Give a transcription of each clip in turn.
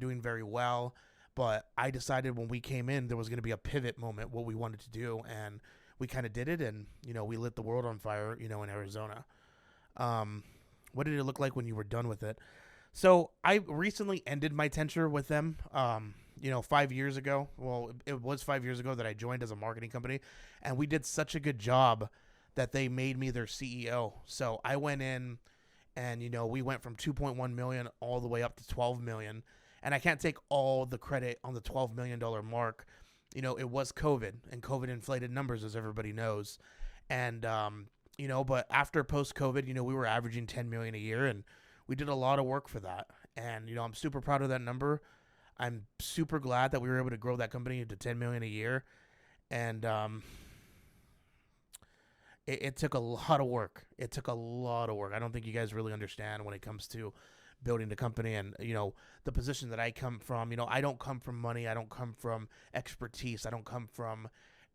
doing very well. But I decided when we came in, there was going to be a pivot moment, what we wanted to do. And we kind of did it. And, we lit the world on fire, in Arizona. Um, what did it look like when you were done with it? So I recently ended my tenure with them. 5 years ago. Well, it was 5 years ago that I joined as a marketing company, and we did such a good job that they made me their CEO. So I went in, and we went from 2.1 million all the way up to 12 million. And I can't take all the credit on the $12 million mark. It was COVID, and COVID inflated numbers, as everybody knows. And but after post COVID, we were averaging 10 million a year, and we did a lot of work for that. And I'm super proud of that number. I'm super glad that we were able to grow that company to 10 million a year. And it took a lot of work. It took a lot of work. I don't think you guys really understand when it comes to building the company. And the position that I come from. I don't come from money. I don't come from expertise. I don't come from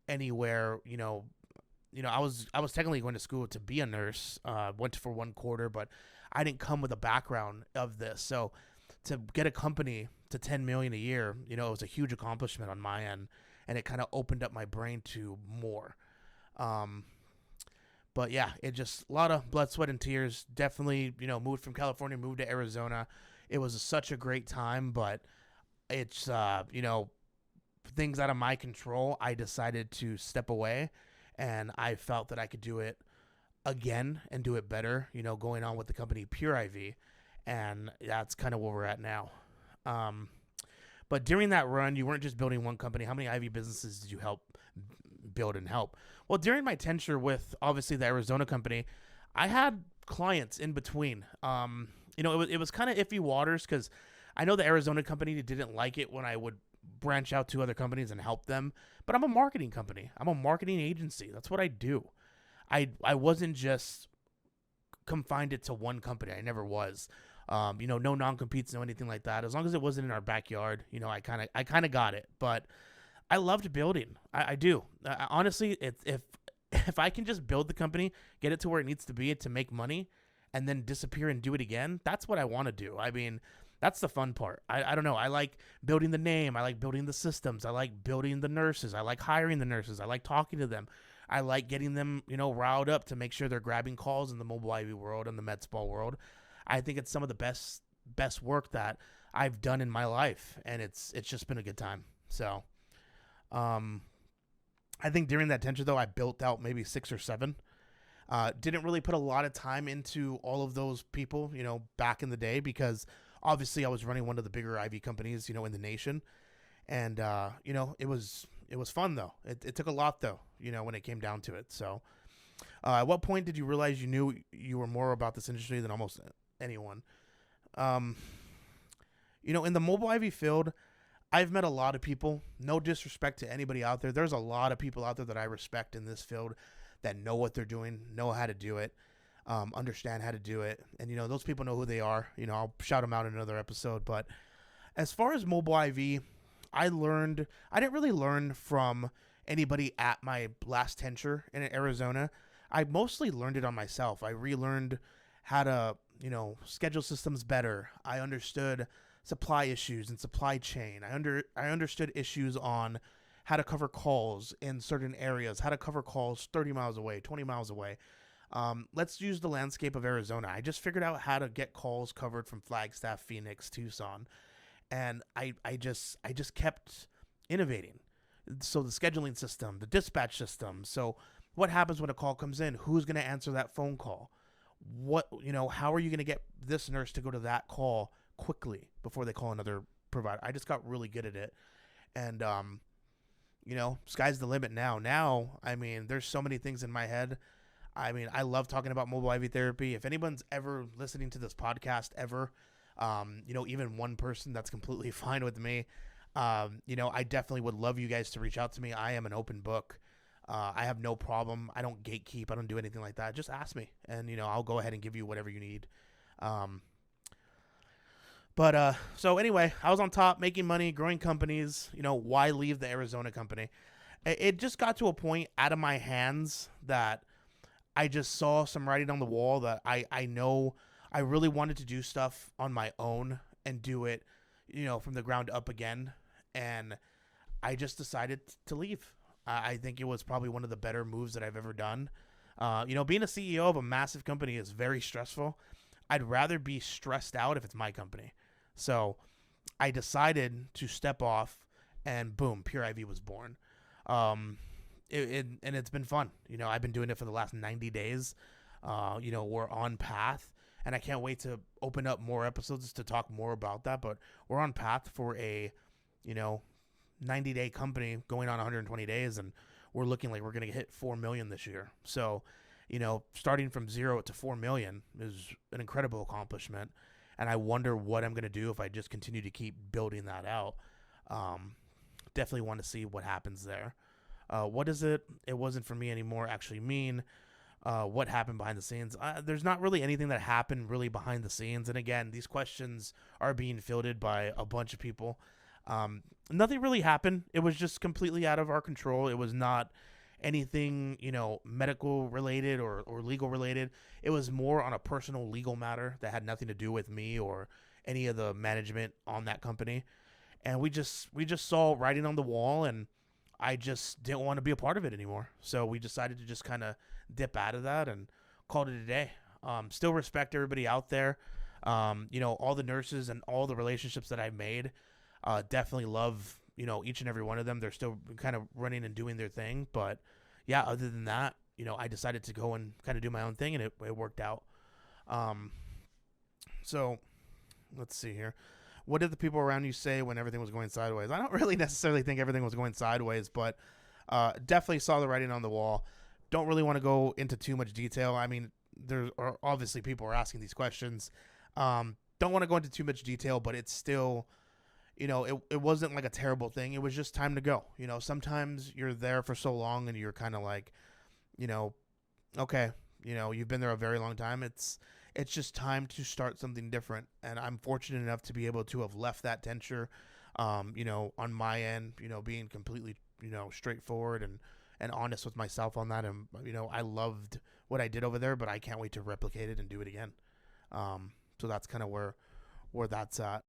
anywhere. I was technically going to school to be a nurse. Went for 1 quarter, but I didn't come with a background of this. So to get a company to 10 million a year, it was a huge accomplishment on my end, and it kind of opened up my brain to more. But yeah, it just a lot of blood, sweat, and tears. Definitely, moved from California, moved to Arizona. It was such a great time, but it's things out of my control. I decided to step away, and I felt that I could do it again and do it better. Going on with the company Pure IV, and that's kind of where we're at now. But during that run, you weren't just building one company. How many IV businesses did you help build and help? Well, during my tenure with obviously the Arizona company, I had clients in between. It was kind of iffy waters because I know the Arizona company didn't like it when I would branch out to other companies and help them. But I'm a marketing company. I'm a marketing agency. That's what I do. I wasn't just confined it to one company. I never was. No non-competes, no anything like that. As long as it wasn't in our backyard, I kind of got it. But I loved building. I do. Honestly, if I can just build the company, get it to where it needs to be to make money, and then disappear and do it again, that's what I want to do. I mean, that's the fun part. I don't know. I like building the name. I like building the systems. I like building the nurses. I like hiring the nurses. I like talking to them. I like getting them, riled up to make sure they're grabbing calls in the mobile IV world and the med spa world. I think it's some of the best work that I've done in my life, and it's just been a good time. So, I think during that tenure, though, I built out maybe 6 or 7. Didn't really put a lot of time into all of those people, back in the day, because obviously I was running one of the bigger IV companies, in the nation. And, it was fun, though. It took a lot, though, when it came down to it. So at what point did you realize you knew you were more about this industry than almost anyone? In the mobile IV field, I've met a lot of people. No disrespect to anybody out there. There's a lot of people out there that I respect in this field that know what they're doing, know how to do it, understand how to do it. And, those people know who they are. I'll shout them out in another episode. But as far as mobile IV, I didn't really learn from anybody at my last tenure in Arizona. I mostly learned it on myself. I relearned how to, schedule systems better. I understood supply issues and supply chain. I understood issues on how to cover calls in certain areas, how to cover calls 30 miles away, 20 miles away. Let's use the landscape of Arizona. I just figured out how to get calls covered from Flagstaff, Phoenix, Tucson. And I just kept innovating. So the scheduling system, the dispatch system. So what happens when a call comes in? Who's going to answer that phone call? How are you going to get this nurse to go to that call quickly before they call another provider? I just got really good at it. And, sky's the limit now. Now, I mean, there's so many things in my head. I mean, I love talking about mobile IV therapy. If anyone's ever listening to this podcast ever, even one person, that's completely fine with me. I definitely would love you guys to reach out to me. I am an open book. I have no problem. I don't gatekeep. I don't do anything like that. Just ask me, and I'll go ahead and give you whatever you need. So anyway, I was on top, making money, growing companies. Why leave the Arizona company? It just got to a point out of my hands that I just saw some writing on the wall that I know I really wanted to do stuff on my own and do it, from the ground up again. And I just decided to leave. I think it was probably one of the better moves that I've ever done. Being a CEO of a massive company is very stressful. I'd rather be stressed out if it's my company. So I decided to step off, and boom, Pure IV was born. And it's been fun. I've been doing it for the last 90 days. We're on path, and I can't wait to open up more episodes to talk more about that. But we're on path for a, 90-day company going on 120 days, and we're looking like we're going to hit 4 million this year. So, starting from 0 to 4 million is an incredible accomplishment. And I wonder what I'm going to do if I just continue to keep building that out. Definitely want to see what happens there. What does it wasn't for me anymore actually mean? What happened behind the scenes? There's not really anything that happened really behind the scenes. And again, these questions are being fielded by a bunch of people. Nothing really happened. It was just completely out of our control. It was not anything, medical related or legal related. It was more on a personal legal matter that had nothing to do with me or any of the management on that company. And we just saw writing on the wall, and I just didn't want to be a part of it anymore. So we decided to just kind of dip out of that and called it a day. Still respect everybody out there. All the nurses and all the relationships that I've made. Definitely love, each and every one of them. They're still kind of running and doing their thing. But yeah, other than that, I decided to go and kind of do my own thing, and it worked out. So let's see here. What did the people around you say when everything was going sideways? I don't really necessarily think everything was going sideways, but definitely saw the writing on the wall. Don't really want to go into too much detail. I mean, there are obviously people are asking these questions. Don't want to go into too much detail, but it's still, it wasn't like a terrible thing. It was just time to go. Sometimes you're there for so long and you're kind of like, okay, you've been there a very long time. It's just time to start something different. And I'm fortunate enough to be able to have left that denture, on my end, being completely, straightforward and honest with myself on that. And, I loved what I did over there, but I can't wait to replicate it and do it again. So that's kind of where that's at.